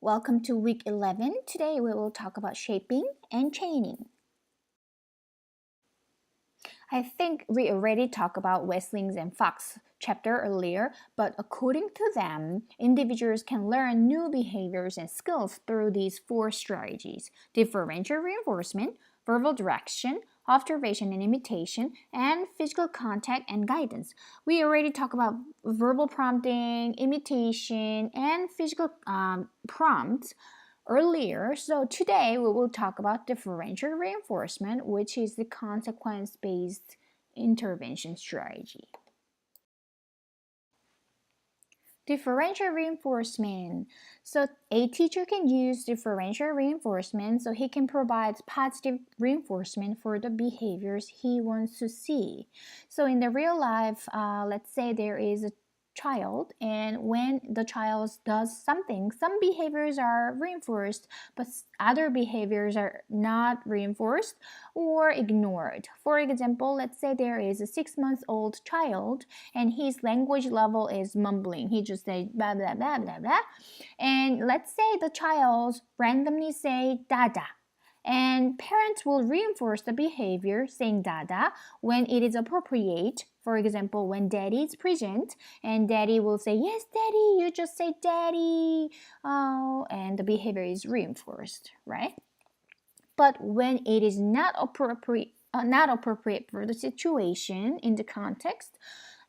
Welcome to week 11. Today we will talk about shaping and chaining. I think we already talked about Weslings and Fox chapter earlier, but according to them, individuals can learn new behaviors and skills through these 4 strategies: differential reinforcement, verbal direction, observation and imitation, and physical contact and guidance. We already talked about verbal prompting, imitation, and physical prompts earlier. So today we will talk about differential reinforcement, which is the consequence-based intervention strategy. Differential reinforcement. So a teacher can use differential reinforcement so he can provide positive reinforcement for the behaviors he wants to see. So in the real life, let's say there is a child, and when the child does something, some behaviors are reinforced but other behaviors are not reinforced or ignored. For example, let's say there is a 6-month-old child and his language level is mumbling. He just says blah blah blah blah blah, and let's say the child randomly say dada, and parents will reinforce the behavior saying dada when it is appropriate. For example, when daddy is present, and daddy will say, yes, daddy, you just say daddy, oh, and the behavior is reinforced, right? But when it is not appropriate for the situation in the context,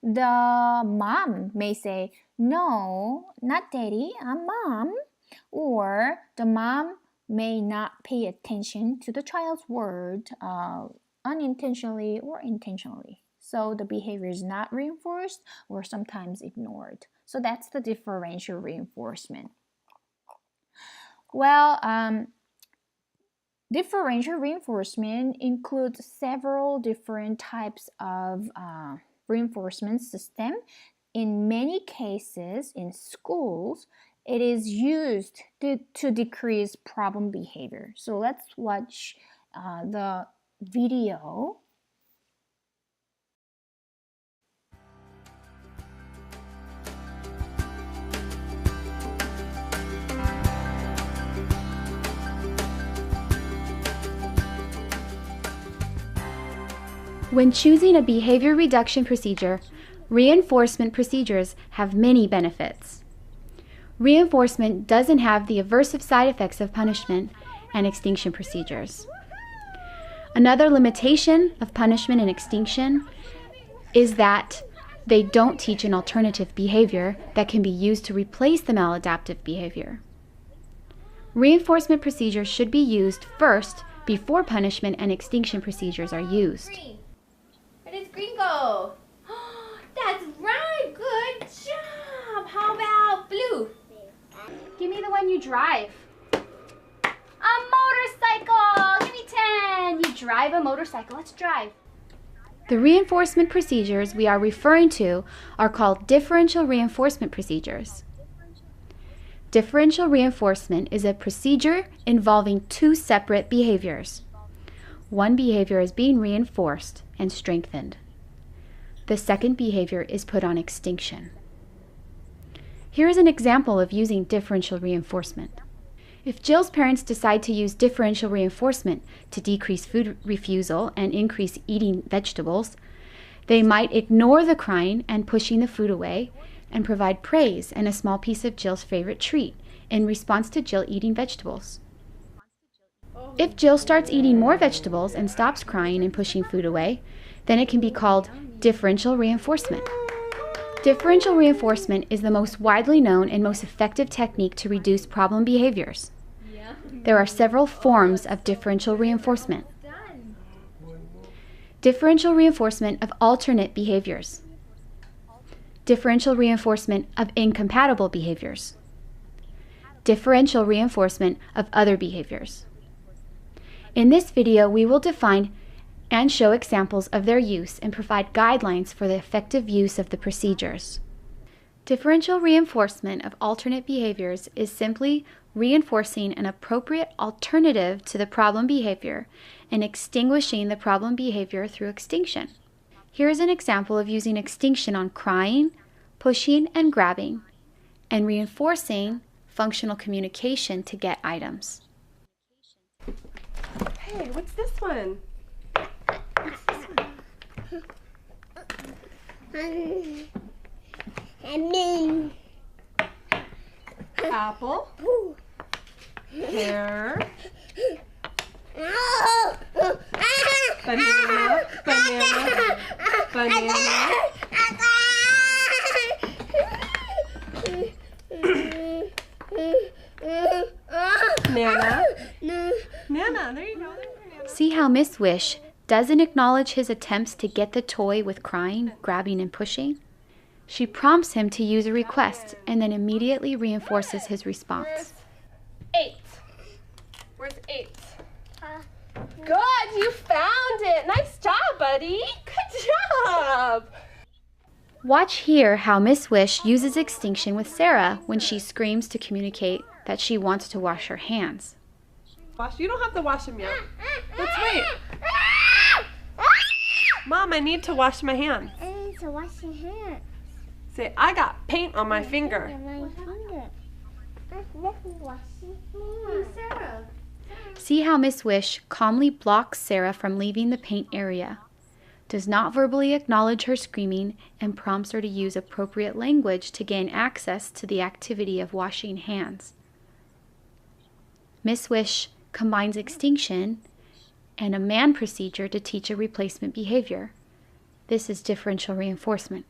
the mom may say, no, not daddy, I'm mom, or the mom may not pay attention to the child's word unintentionally or intentionally. So the behavior is not reinforced or sometimes ignored. So that's the differential reinforcement. Well, differential reinforcement includes several different types of reinforcement system. In many cases in schools, it is used to decrease problem behavior. So let's watch the video. When choosing a behavior reduction procedure, reinforcement procedures have many benefits. Reinforcement doesn't have the aversive side effects of punishment and extinction procedures. Another limitation of punishment and extinction is that they don't teach an alternative behavior that can be used to replace the maladaptive behavior. Reinforcement procedures should be used first before punishment and extinction procedures are used. Where does green go? That's right, good job. How about blue? Give me the one you drive. A motorcycle. Give me 10. You drive a motorcycle. Let's drive. The reinforcement procedures we are referring to are called differential reinforcement procedures. Differential reinforcement is a procedure involving 2 separate behaviors. One behavior is being reinforced and strengthened. The second behavior is put on extinction. Here is an example of using differential reinforcement. If Jill's parents decide to use differential reinforcement to decrease food refusal and increase eating vegetables, they might ignore the crying and pushing the food away and provide praise and a small piece of Jill's favorite treat in response to Jill eating vegetables. If Jill starts eating more vegetables and stops crying and pushing food away, then it can be called differential reinforcement. Differential reinforcement is the most widely known and most effective technique to reduce problem behaviors. There are several forms of differential reinforcement. Differential reinforcement of alternate behaviors. Differential reinforcement of incompatible behaviors. Differential reinforcement of other behaviors. In this video, we will define and show examples of their use and provide guidelines for the effective use of the procedures. Differential reinforcement of alternate behaviors is simply reinforcing an appropriate alternative to the problem behavior and extinguishing the problem behavior through extinction. Here is an example of using extinction on crying, pushing, and grabbing, and reinforcing functional communication to get items. Hey, what's this one? Apple. Pear. Banana. Banana. Banana. Nana. Nana, there you go. See how Miss Wish doesn't acknowledge his attempts to get the toy with crying, grabbing, and pushing? She prompts him to use a request and then immediately reinforces his response. 8. Where's 8? Good, you found it. Nice job, buddy. Good job. Watch here how Miss Wish uses extinction with Sarah when she screams to communicate that she wants to wash her hands. You don't have to wash them yet. Let's wait. Mom, I need to wash my hands. I need to wash your hands. Say, I got paint on my finger. My finger. Let me wash your hands. Sarah. See how Miss Wish calmly blocks Sarah from leaving the paint area, does not verbally acknowledge her screaming, and prompts her to use appropriate language to gain access to the activity of washing hands. Miss Wish combines extinction and a man procedure to teach a replacement behavior. This is differential reinforcement.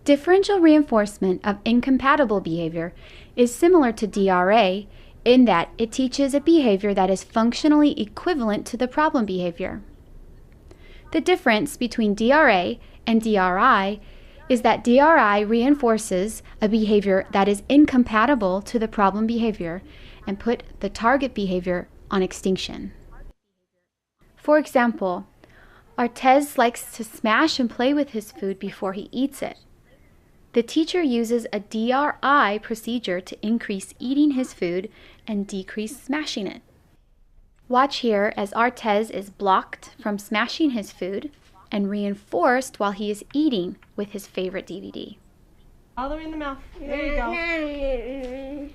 Differential reinforcement of incompatible behavior is similar to DRA in that it teaches a behavior that is functionally equivalent to the problem behavior. The difference between DRA and DRI is that DRI reinforces a behavior that is incompatible to the problem behavior and put the target behavior on extinction. For example, Artez likes to smash and play with his food before he eats it. The teacher uses a DRI procedure to increase eating his food and decrease smashing it. Watch here as Artez is blocked from smashing his food and reinforced while he is eating with his favorite DVD. All the way in the mouth. There you go.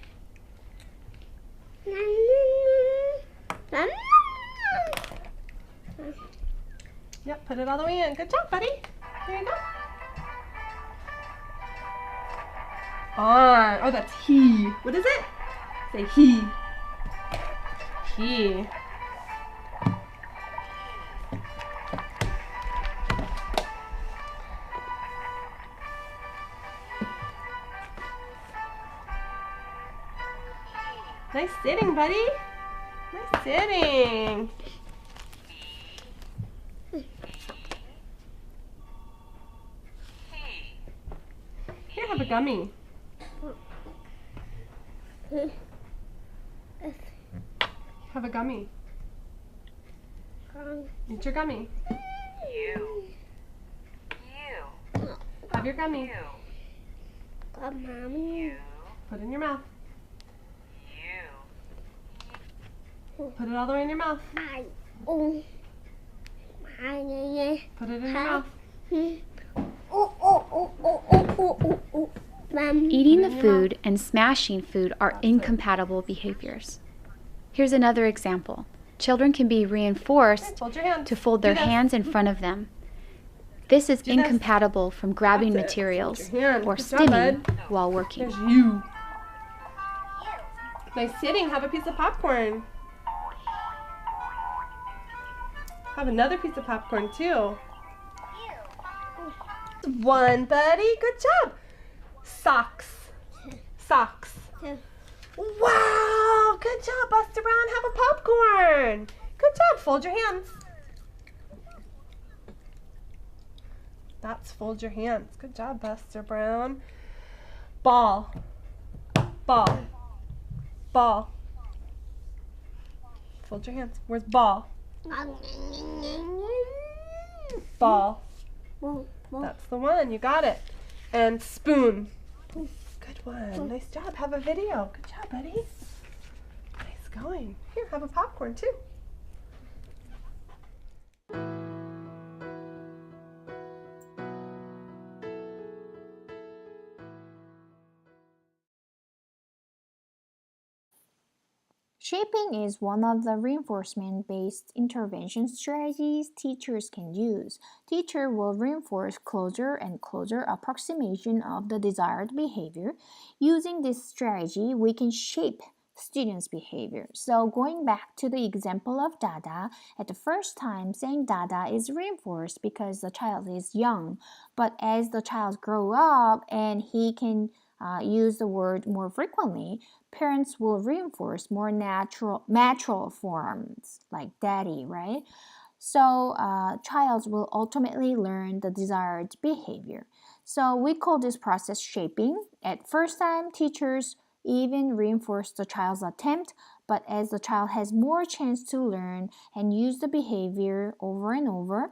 Yep, put it all the way in. Good job, buddy. There you go. On. Oh, that's he. What is it? Say he. He. Nice sitting, buddy. Nice sitting. Here, have a gummy. Have a gummy. Eat your gummy. Have your gummy. Put it in your mouth. Put it all the way in your mouth. Put it in your mouth. Eating the food and smashing food are incompatible behaviors. Here's another example. Children can be reinforced Fold your hands. to fold their Do this. hands in front of them. This is Do this. incompatible from grabbing That's it. materials Fold your hand. or Good job, stimming bud. while working. There's you. Nice sitting. Have a piece of popcorn. Have another piece of popcorn too. One, buddy. Good job. Socks. Socks. Wow. Good job, Buster Brown. Have a popcorn. Good job. Fold your hands. That's fold your hands. Good job, Buster Brown. Ball. Ball. Ball. Fold your hands. Where's ball? Ball. That's the one. You got it. And spoon. Good one. Nice job. Have a video. Good job, buddy. Nice going. Here, have a popcorn too. Shaping is one of the reinforcement-based intervention strategies teachers can use. Teacher will reinforce closer and closer approximation of the desired behavior. Using this strategy, we can shape students' behavior. So going back to the example of Dada, at the first time saying Dada is reinforced because the child is young. But as the child grows up and he can use the word more frequently, parents will reinforce more natural forms like daddy, right? So child will ultimately learn the desired behavior. So we call this process shaping. At first time, teachers even reinforce the child's attempt, but as the child has more chance to learn and use the behavior over and over,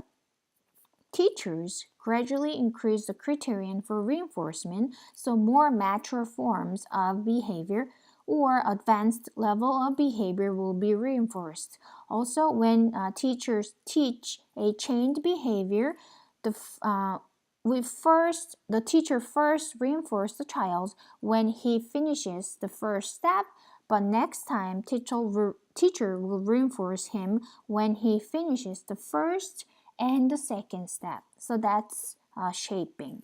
teachers gradually increase the criterion for reinforcement, so more mature forms of behavior or advanced level of behavior will be reinforced. Also, when teachers teach a chained behavior, the teacher first reinforces the child when he finishes the first step, but next time teacher will reinforce him when he finishes the first and the second step. So that's shaping.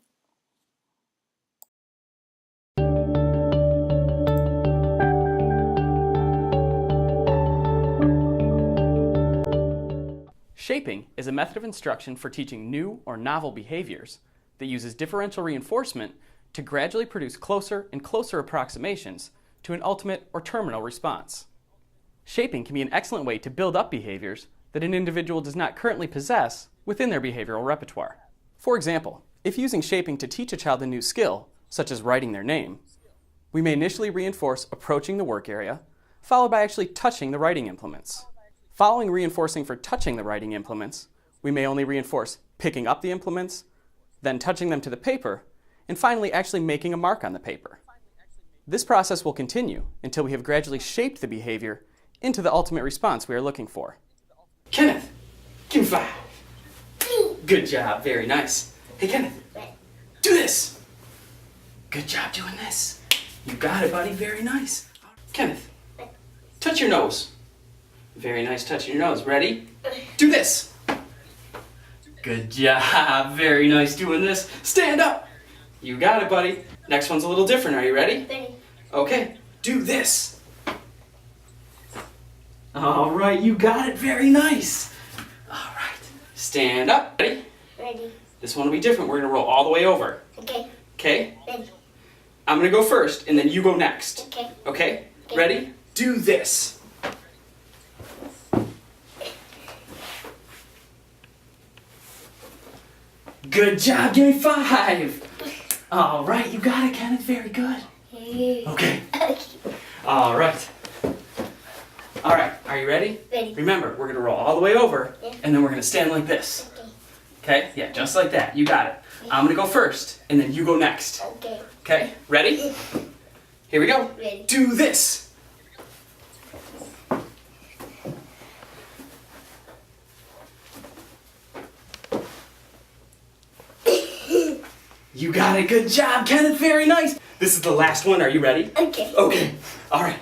Shaping is a method of instruction for teaching new or novel behaviors that uses differential reinforcement to gradually produce closer and closer approximations to an ultimate or terminal response. Shaping can be an excellent way to build up behaviors that an individual does not currently possess within their behavioral repertoire. For example, if using shaping to teach a child a new skill, such as writing their name, we may initially reinforce approaching the work area, followed by actually touching the writing implements. Following reinforcing for touching the writing implements, we may only reinforce picking up the implements, then touching them to the paper, and finally actually making a mark on the paper. This process will continue until we have gradually shaped the behavior into the ultimate response we are looking for. Kenneth, give me 5. Good job, very nice. Hey Kenneth, do this. Good job doing this. You got it, buddy, very nice. Kenneth, touch your nose. Very nice touching your nose. Ready? Do this. Good job, very nice doing this. Stand up. You got it, buddy. Next one's a little different. Are you ready? Ready. Okay, do this. All right, you got it, very nice. All right, stand up. Ready? Ready. This one will be different. We're gonna roll all the way over. Okay. Okay? Ready. I'm gonna go first, and then you go next. Okay. Okay? Okay. Ready? Do this. Good job, give me 5. All right, you got it, Kenneth, very good. Okay. All right. All right, are you ready? Ready. Remember, we're gonna roll all the way over, Yeah. and then we're gonna stand like this. Okay. Okay? Yeah, just like that. You got it. I'm gonna go first, and then you go next. Okay. Okay? Ready? Here we go. Ready. Do this. You got it. Good job, Kenneth. Very nice. This is the last one. Are you ready? Okay. Okay. All right.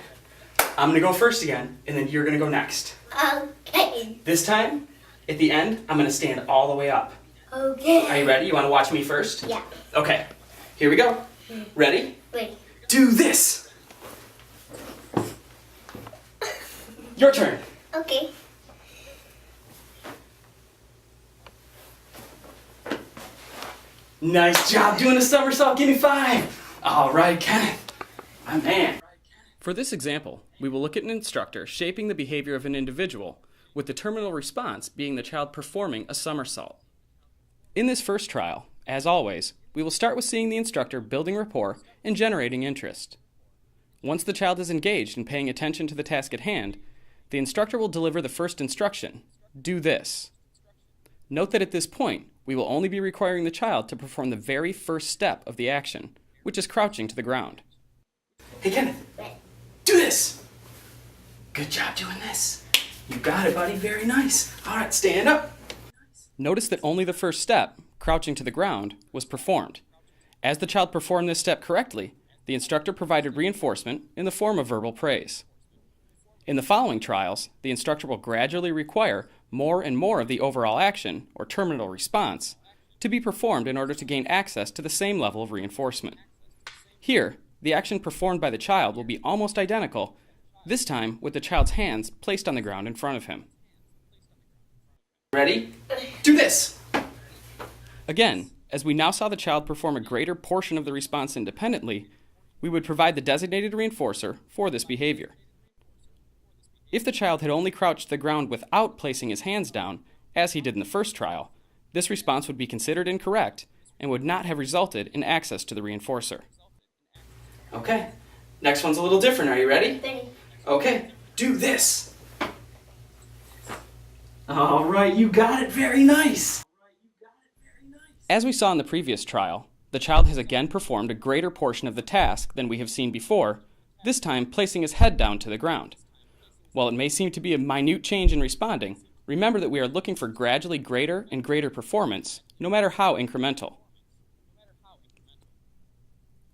I'm gonna go first again, and then you're gonna go next. Okay. This time, at the end, I'm gonna stand all the way up. Okay. Are you ready? You wanna watch me first? Yeah. Okay. Here we go. Ready? Ready. Do this. Your turn. Okay. Nice job doing a somersault. Give me 5. All right, Kenneth. My man. For this example, we will look at an instructor shaping the behavior of an individual, with the terminal response being the child performing a somersault. In this first trial, as always, we will start with seeing the instructor building rapport and generating interest. Once the child is engaged in paying attention to the task at hand, the instructor will deliver the first instruction, do this. Note that at this point, we will only be requiring the child to perform the very first step of the action, which is crouching to the ground. Hey Kenneth, do this. Good job doing this. You got it, buddy, very nice. All right, stand up. Notice that only the first step, crouching to the ground, was performed. As the child performed this step correctly, the instructor provided reinforcement in the form of verbal praise. In the following trials, the instructor will gradually require more and more of the overall action, or terminal response, to be performed in order to gain access to the same level of reinforcement. Here, the action performed by the child will be almost identical, this time with the child's hands placed on the ground in front of him. Ready? Do this! Again, as we now saw the child perform a greater portion of the response independently, we would provide the designated reinforcer for this behavior. If the child had only crouched to the ground without placing his hands down, as he did in the first trial, this response would be considered incorrect and would not have resulted in access to the reinforcer. Okay, next one's a little different. Are you ready? Ready. Okay, do this! All right, you got it. Very nice! As we saw in the previous trial, the child has again performed a greater portion of the task than we have seen before, this time placing his head down to the ground. While it may seem to be a minute change in responding, remember that we are looking for gradually greater and greater performance, no matter how incremental.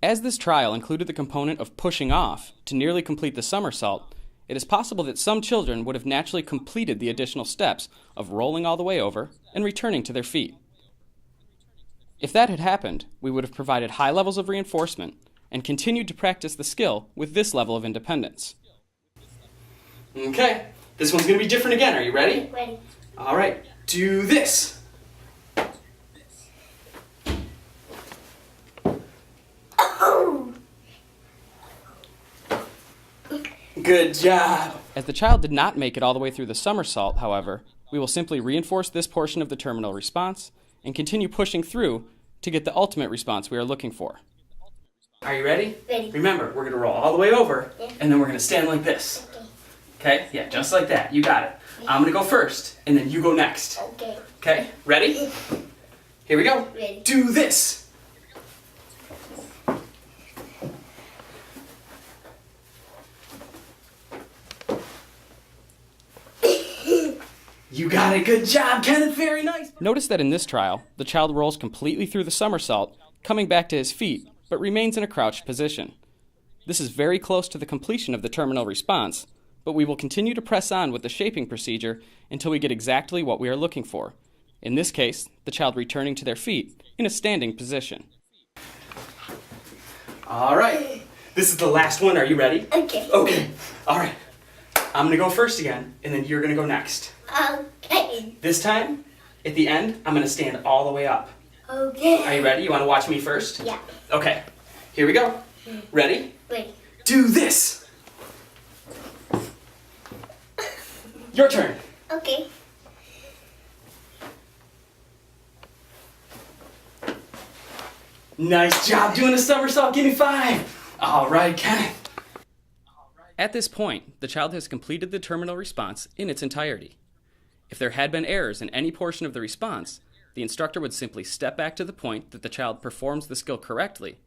As this trial included the component of pushing off to nearly complete the somersault, it is possible that some children would have naturally completed the additional steps of rolling all the way over and returning to their feet. If that had happened, we would have provided high levels of reinforcement and continued to practice the skill with this level of independence. Okay, this one's going to be different again. Are you ready? Ready. All right, do this. Oh! Good job. As the child did not make it all the way through the somersault, however, we will simply reinforce this portion of the terminal response and continue pushing through to get the ultimate response we are looking for. Are you ready? Ready. Remember, we're going to roll all the way over, Yeah. and then we're going to stand like this. Okay. Okay? Yeah, just like that. You got it. I'm going to go first, and then you go next. Okay. Okay? Ready? Here we go. Ready. Do this. You got it. Good job, Kenneth. Very nice. Notice that in this trial, the child rolls completely through the somersault, coming back to his feet, but remains in a crouched position. This is very close to the completion of the terminal response, but we will continue to press on with the shaping procedure until we get exactly what we are looking for. In this case, the child returning to their feet in a standing position. All right. This is the last one. Are you ready? Okay. Okay. All right. I'm going to go first again, and then you're going to go next. Okay. This time, at the end, I'm going to stand all the way up. Okay. Are you ready? You want to watch me first? Yeah. Okay. Here we go. Ready? Ready. Do this. Your turn. Okay. Nice job doing a somersault. Give me 5. All right, Kenneth. At this point, the child has completed the terminal response in its entirety. If there had been errors in any portion of the response, the instructor would simply step back to the point that the child performs the skill correctly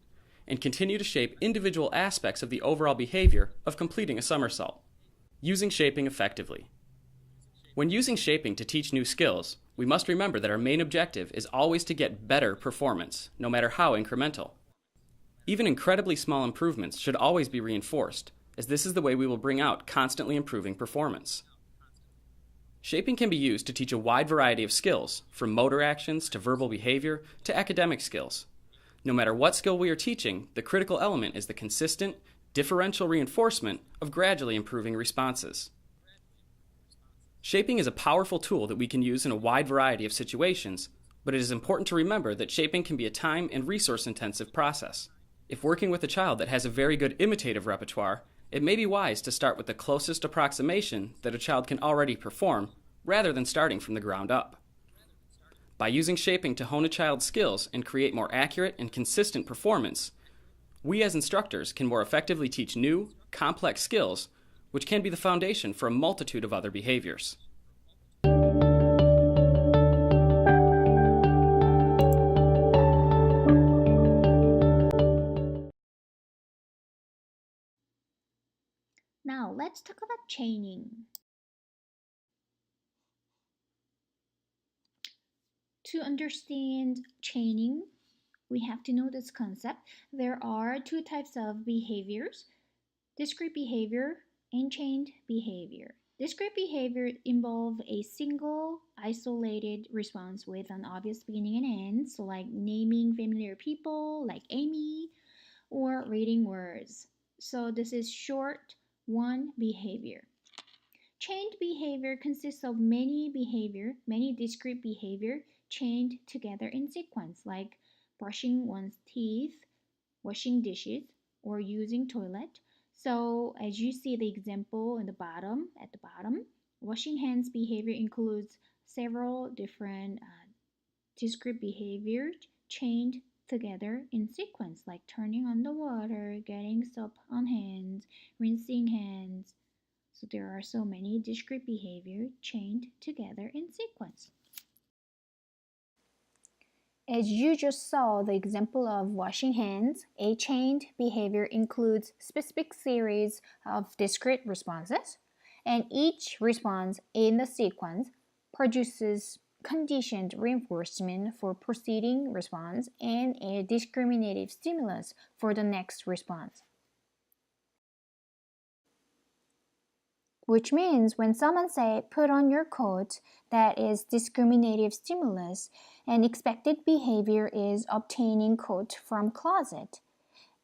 and continue to shape individual aspects of the overall behavior of completing a somersault. Using shaping effectively. When using shaping to teach new skills, we must remember that our main objective is always to get better performance, no matter how incremental. Even incredibly small improvements should always be reinforced, as this is the way we will bring out constantly improving performance. Shaping can be used to teach a wide variety of skills, from motor actions to verbal behavior to academic skills. No matter what skill we are teaching, the critical element is the consistent, differential reinforcement of gradually improving responses. Shaping is a powerful tool that we can use in a wide variety of situations, but it is important to remember that shaping can be a time and resource-intensive process. If working with a child that has a very good imitative repertoire, it may be wise to start with the closest approximation that a child can already perform, rather than starting from the ground up. By using shaping to hone a child's skills and create more accurate and consistent performance, we as instructors can more effectively teach new, complex skills, which can be the foundation for a multitude of other behaviors. Now let's talk about chaining. To understand chaining, we have to know this concept. There are 2 types of behaviors, discrete behavior and chained behavior. Discrete behavior involve a single isolated response with an obvious beginning and end, so like naming familiar people like Amy or reading words. So this is short one behavior. Chained behavior consists of many discrete behavior chained together in sequence, like brushing one's teeth, washing dishes, or using toilet. So as you see the example at the bottom, washing hands behavior includes several different discrete behaviors chained together in sequence, like turning on the water, getting soap on hands, rinsing hands. So there are so many discrete behavior chained together in sequence. As you just saw the example of washing hands, a chained behavior includes specific series of discrete responses, and each response in the sequence produces conditioned reinforcement for preceding response and a discriminative stimulus for the next response. Which means when someone say put on your coat, that is discriminative stimulus, and expected behavior is obtaining coat from closet.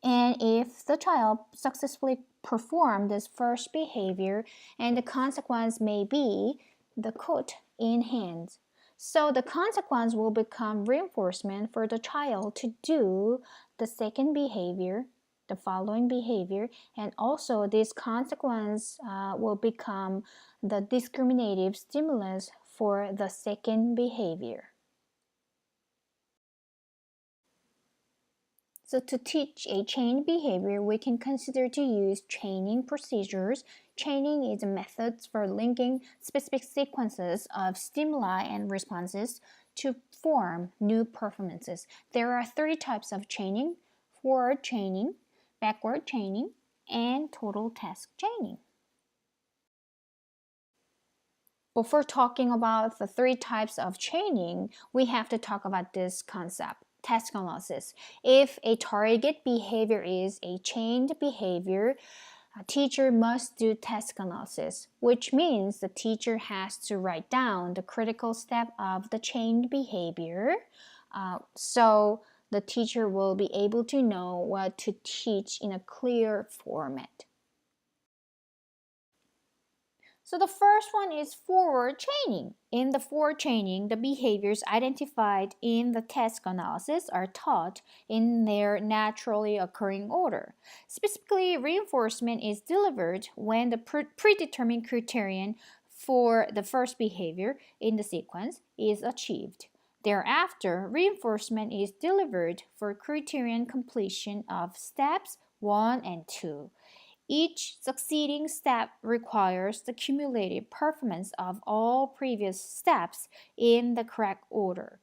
And if the child successfully performed this first behavior, and the consequence may be the coat in hand. So the consequence will become reinforcement for the child to do the second behavior, the following behavior, and also this consequence will become the discriminative stimulus for the second behavior. So to teach a chain behavior, we can consider to use chaining procedures. Chaining is a method for linking specific sequences of stimuli and responses to form new performances. There are three types of chaining: forward chaining, backward chaining, and total task chaining. Before talking about the three types of chaining, we have to talk about this concept: task analysis. If a target behavior is a chained behavior, a teacher must do task analysis, which means the teacher has to write down the critical step of the chained behavior. So the teacher will be able to know what to teach in a clear format. So the first one is forward chaining. In the forward chaining, the behaviors identified in the task analysis are taught in their naturally occurring order. Specifically, reinforcement is delivered when the predetermined criterion for the first behavior in the sequence is achieved. Thereafter, reinforcement is delivered for criterion completion of steps 1 and 2. Each succeeding step requires the cumulative performance of all previous steps in the correct order.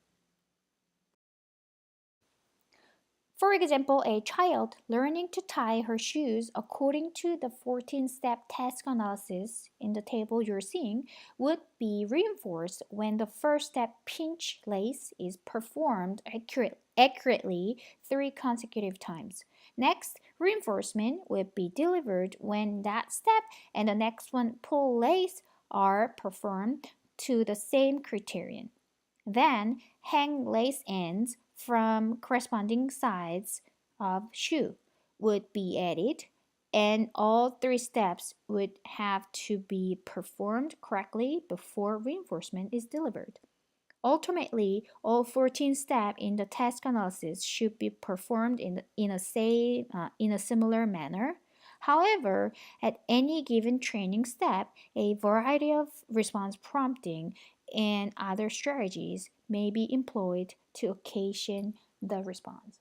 For example, a child learning to tie her shoes according to the 14-step task analysis in the table you're seeing would be reinforced when the first step pinch lace is performed accurately 3 consecutive times. Next, reinforcement would be delivered when that step and the next one, pull lace, are performed to the same criterion. Then, hang lace ends from corresponding sides of shoe would be added, and all 3 steps would have to be performed correctly before reinforcement is delivered. Ultimately, all 14 steps in the task analysis should be performed in a similar manner. However, at any given training step, a variety of response prompting and other strategies may be employed to occasion the response.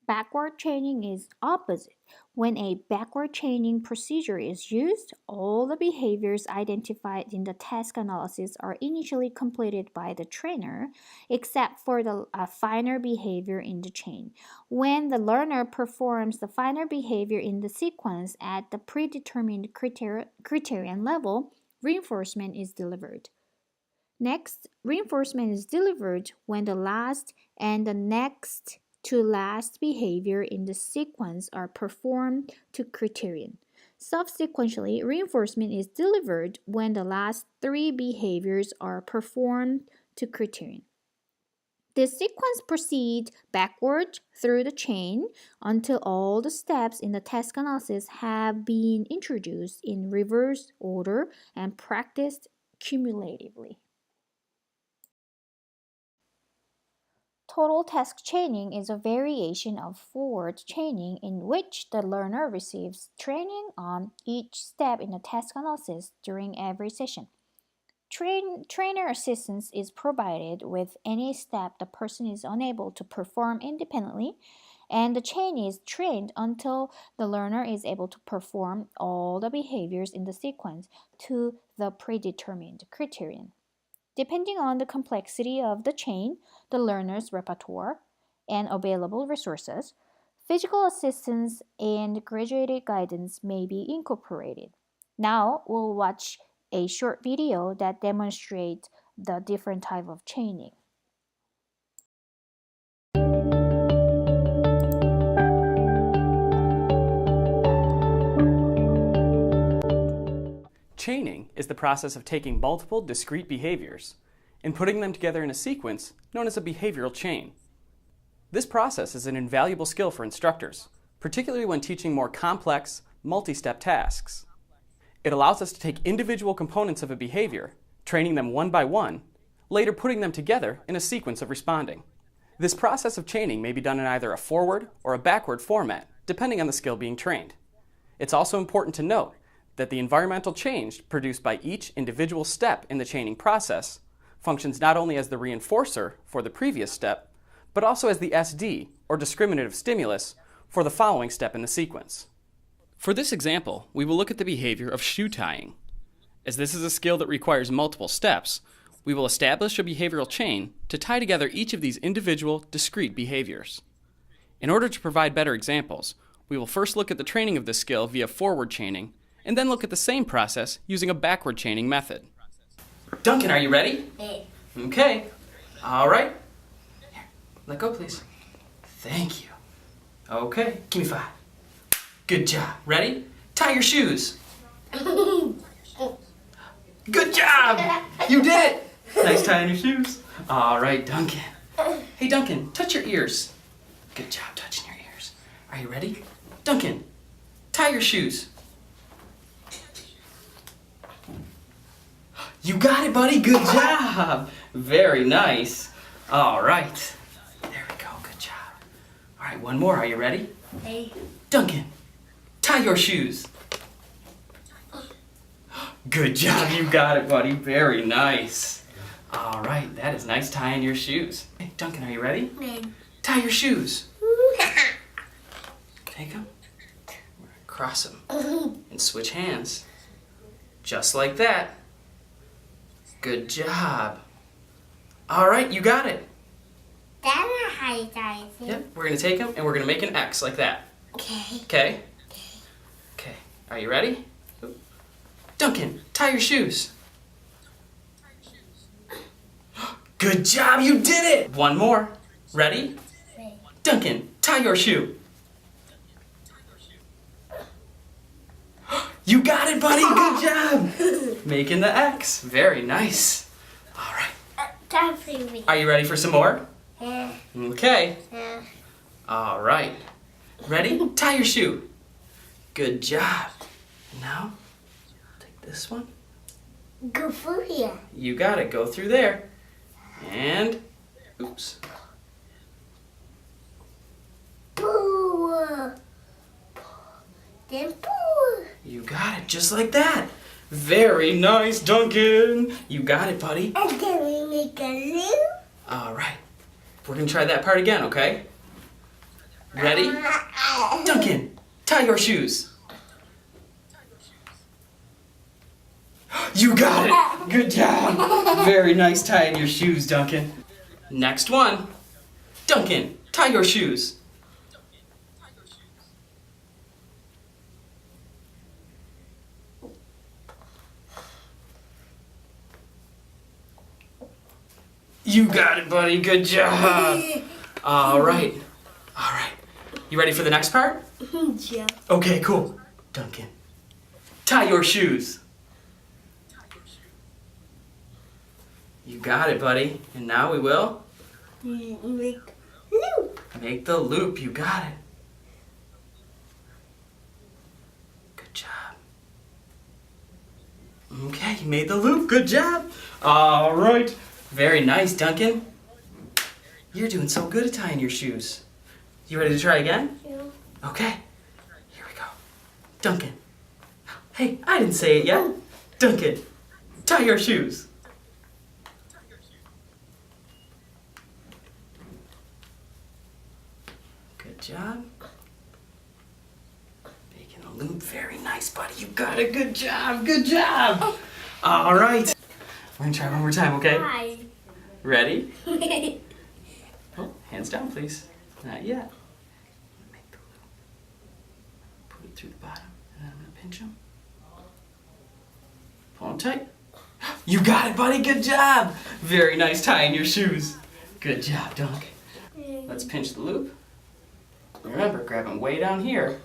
Backward chaining is opposite. When a backward chaining procedure is used, all the behaviors identified in the task analysis are initially completed by the trainer, except for the finer behavior in the chain. When the learner performs the finer behavior in the sequence at the predetermined criterion level, reinforcement is delivered. Next, reinforcement is delivered when the last and the next two last behavior in the sequence are performed to criterion. Subsequently, reinforcement is delivered when the last three behaviors are performed to criterion. This sequence proceeds backward through the chain until all the steps in the task analysis have been introduced in reverse order and practiced cumulatively. Total task chaining is a variation of forward chaining in which the learner receives training on each step in the task analysis during every session. Trainer assistance is provided with any step the person is unable to perform independently, and the chain is trained until the learner is able to perform all the behaviors in the sequence to the predetermined criterion. Depending on the complexity of the chain, the learner's repertoire, and available resources, physical assistance and graduated guidance may be incorporated. Now we'll watch a short video that demonstrates the different type of chaining. Chaining is the process of taking multiple discrete behaviors and putting them together in a sequence known as a behavioral chain. This process is an invaluable skill for instructors, particularly when teaching more complex, multi-step tasks. It allows us to take individual components of a behavior, training them one by one, later putting them together in a sequence of responding. This process of chaining may be done in either a forward or a backward format, depending on the skill being trained. It's also important to note that the environmental change produced by each individual step in the chaining process functions not only as the reinforcer for the previous step, but also as the SD, or discriminative stimulus, for the following step in the sequence. For this example, we will look at the behavior of shoe tying. As this is a skill that requires multiple steps, we will establish a behavioral chain to tie together each of these individual, discrete behaviors. In order to provide better examples, we will first look at the training of this skill via forward chaining, and then look at the same process using a backward chaining method. Duncan, are you ready? Okay. All right. Here, let go, please. Thank you. Okay, give me 5. Good job. Ready? Tie your shoes. Good job! You did it! Nice tying your shoes. All right, Duncan. Hey, Duncan, touch your ears. Good job touching your ears. Are you ready? Duncan, tie your shoes. You got it, buddy. Good job. Very nice. All right. There we go. Good job. All right, one more. Are you ready? Hey. Duncan, tie your shoes. Good job. You got it, buddy. Very nice. All right. That is nice tying your shoes. Hey, Duncan, are you ready? Tie your shoes. Take them. Cross them. And switch hands. Just like that. Good job. All right, you got it. That's not how you tie it. Yep, we're going to take them and we're going to make an X like that. Okay. Okay? Okay, are you ready? Duncan, tie your shoes. Good job, you did it! One more. Ready? Duncan, tie your shoe. You got it, buddy. Good job. Making the X. Very nice. All right. Time for me. Are you ready for some more? Yeah. Okay. Yeah. All right. Ready? Tie your shoe. Good job. Now, take this one. Go through here. You got it. Go through there. And, oops. Boo. Then boo. You got it. Just like that. Very nice, Duncan. You got it, buddy. And then we make a loop. All right. We're going to try that part again, okay? Ready? Duncan, tie your shoes. You got it. Good job. Very nice tying your shoes, Duncan. Next one. Duncan, tie your shoes. You got it, buddy. Good job. All right. You ready for the next part? Yeah. Okay, cool. Duncan, tie your shoes. You got it, buddy. And now we will Make loop. make the loop. You got it. Good job. Okay, you made the loop. Good job. All right. Very nice, Duncan. You're doing so good at tying your shoes. You ready to try again? Yeah. Okay. Here we go. Duncan. Hey, I didn't say it yet. Duncan, tie your shoes. Good job. Making a loop. Very nice, buddy. You got it. Good job. Good job. All right. We're going to try one more time, okay? Hi. Ready? Oh, hands down, please. Not yet. Make the loop. Put it through the bottom, and then I'm going to pinch them. Pull them tight. You got it, buddy. Good job. Very nice tying your shoes. Good job, Dunk. Let's pinch the loop. Remember, grab them way down here.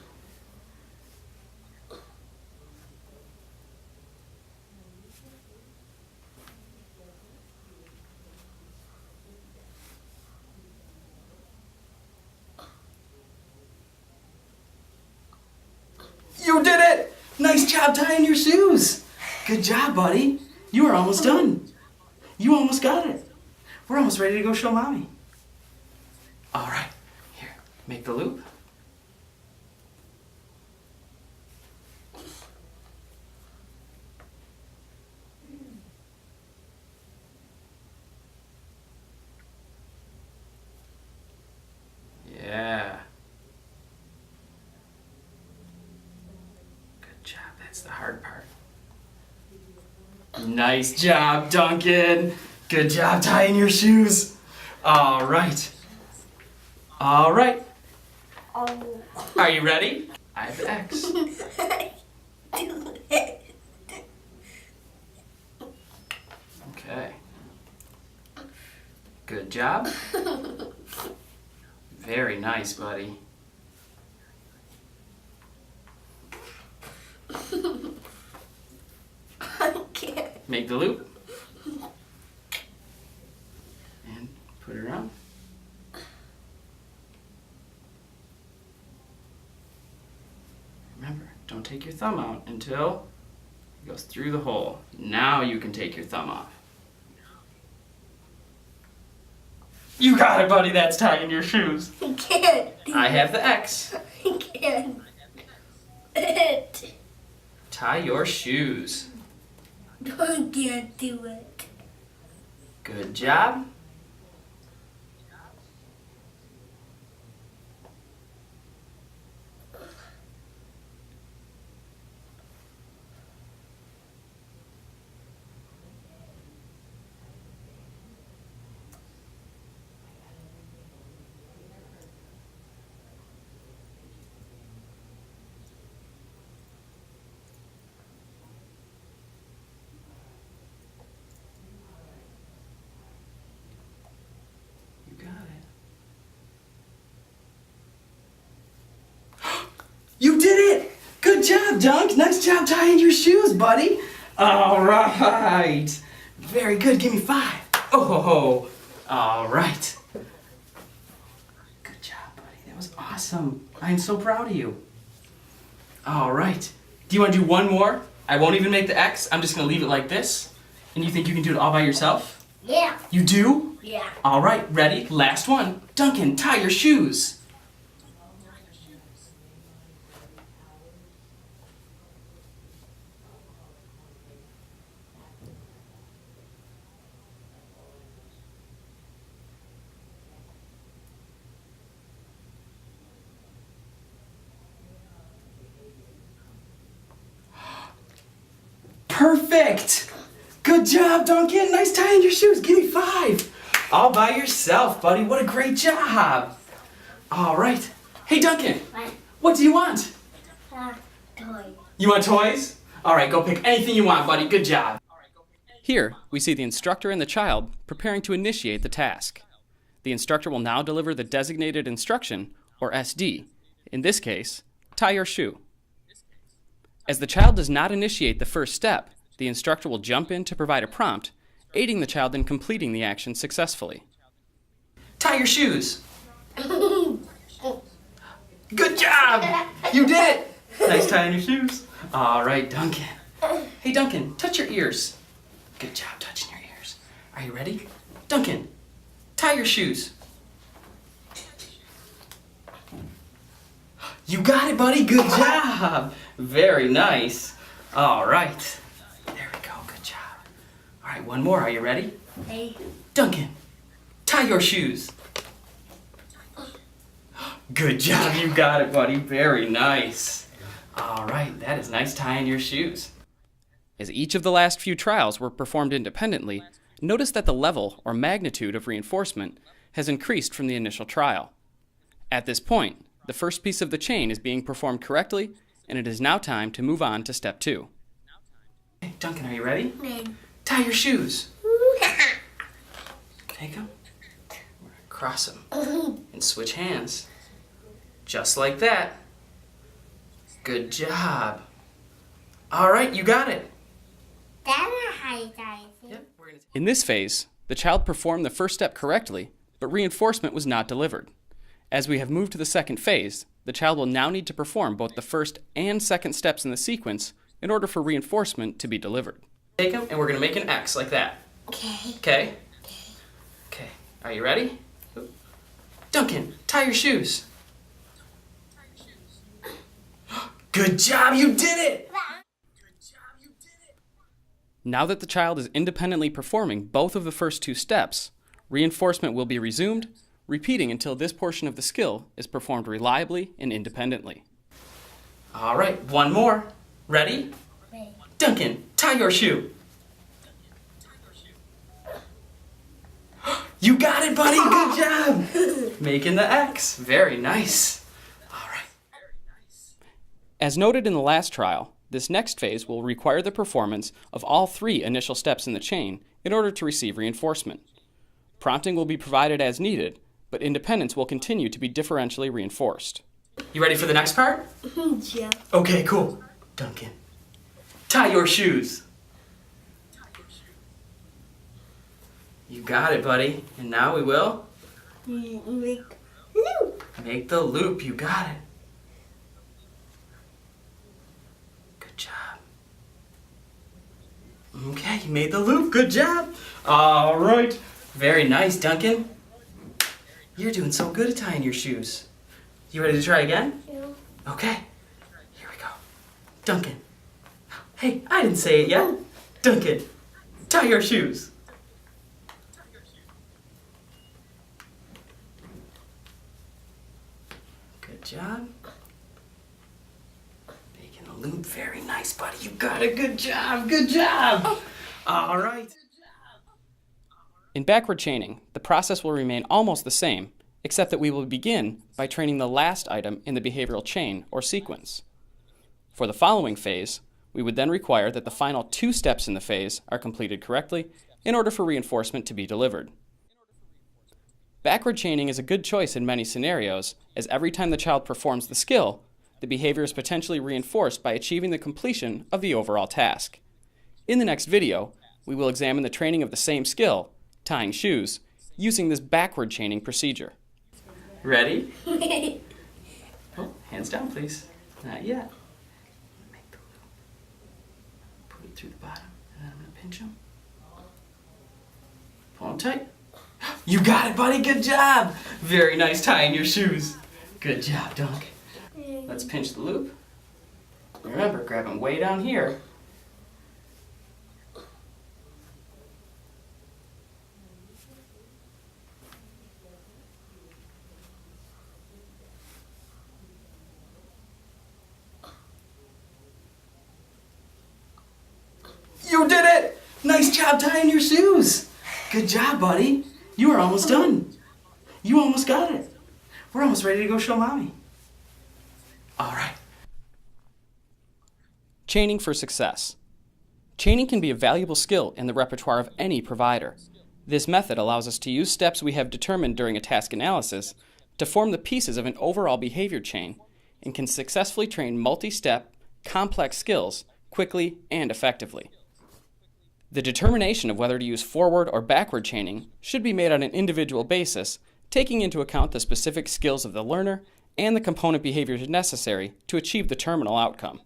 You did it! Nice job tying your shoes. Good job, buddy. You are almost done. You almost got it. We're almost ready to go show Mommy. All right, here, make the loop. Yeah. Good job, that's the hard part. Nice job, Duncan. Good job tying your shoes. All right. All right. Oh. Are you ready? I have the X. Okay. Good job. Very nice, buddy. I can't. Make the loop. And put it around. Remember, don't take your thumb out until it goes through the hole. Now you can take your thumb off. You got it, buddy. That's tying your shoes. I can't. I have the X. I can't. Tie your shoes. I can't do it. Good job. You got it. You did it! Good job, Dunk. Nice job tying your shoes, buddy. All right. Very good. Give me 5. Oh, ho, ho. All right. Good job, buddy. That was awesome. I am so proud of you. All right. Do you want to do one more? I won't even make the X. I'm just going to leave it like this. And you think you can do it all by yourself? Yeah. You do? Yeah. All right. Ready? Last one. Duncan, tie your shoes. Perfect! Good job, Duncan. Nice tying your shoes. Give me 5. All by yourself, buddy. What a great job. All right. Hey, Duncan. What do you want? Toy. You want toys? All right, go pick anything you want, buddy. Good job. Here, we see the instructor and the child preparing to initiate the task. The instructor will now deliver the designated instruction, or SD, In this case, tie your shoe. As the child does not initiate the first step, the instructor will jump in to provide a prompt, aiding the child in completing the action successfully. Tie your shoes. Good job! You did it! Nice tying your shoes. All right, Duncan. Hey, Duncan, touch your ears. Good job touching your ears. Are you ready? Duncan, tie your shoes. You got it, buddy. Good job. Very nice. All right. There we go. Good job. All right, one more. Are you ready? Hey. Duncan, tie your shoes. Good job. You got it, buddy. Very nice. All right. That is nice tying your shoes. As each of the last few trials were performed independently, notice that the level or magnitude of reinforcement has increased from the initial trial. At this point, the first piece of the chain is being performed correctly, and it is now time to move on to step 2. Hey, Duncan, are you ready? Tie your shoes. Take them. We're going to cross them and switch hands. Just like that. Good job. All right, you got it. In this phase, the child performed the first step correctly, but reinforcement was not delivered. As we have moved to the second phase, the child will now need to perform both the first and second steps in the sequence in order for reinforcement to be delivered. Take them, and we're going to make an X like that. Okay. Okay? Okay. Are you ready? Duncan, tie your shoes. Good job, you did it! Now that the child is independently performing both of the first 2 steps, reinforcement will be resumed, repeating until this portion of the skill is performed reliably and independently. All right, one more. Ready? Duncan, tie your shoe. You got it, buddy. Good job. Making the X. Very nice. All right. As noted in the last trial, this next phase will require the performance of all 3 initial steps in the chain in order to receive reinforcement. Prompting will be provided as needed, but independence will continue to be differentially reinforced. You ready for the next part? Yeah. Okay, cool. Duncan, tie your shoes. You got it, buddy. And now we will Make loop. make the loop. You got it. Good job. Okay, you made the loop. Good job. All right. Very nice, Duncan. You're doing so good at tying your shoes. You ready to try again? Yeah. Okay. Here we go. Duncan. Hey, I didn't say it yet. Duncan, tie your shoes. Good job. Making a loop. Very nice, buddy. You got it. Good job. Good job. All right. In backward chaining, the process will remain almost the same, except that we will begin by training the last item in the behavioral chain or sequence. For the following phase, we would then require that the final 2 steps in the phase are completed correctly in order for reinforcement to be delivered. Backward chaining is a good choice in many scenarios, as every time the child performs the skill, the behavior is potentially reinforced by achieving the completion of the overall task. In the next video, we will examine the training of the same skill, tying shoes, using this backward chaining procedure. Ready? Oh, hands down, please. Not yet. Make the loop. Put it through the bottom, and then I'm going to pinch them. Pull them tight. You got it, buddy. Good job. Very nice tying your shoes. Good job, Dunk. Let's pinch the loop. Remember, grab them way down here. You did it! Nice job tying your shoes. Good job, buddy. You are almost done. You almost got it. We're almost ready to go show Mommy. All right. Chaining for success. Chaining can be a valuable skill in the repertoire of any provider. This method allows us to use steps we have determined during a task analysis to form the pieces of an overall behavior chain and can successfully train multi-step, complex skills quickly and effectively. The determination of whether to use forward or backward chaining should be made on an individual basis, taking into account the specific skills of the learner and the component behaviors necessary to achieve the terminal outcome.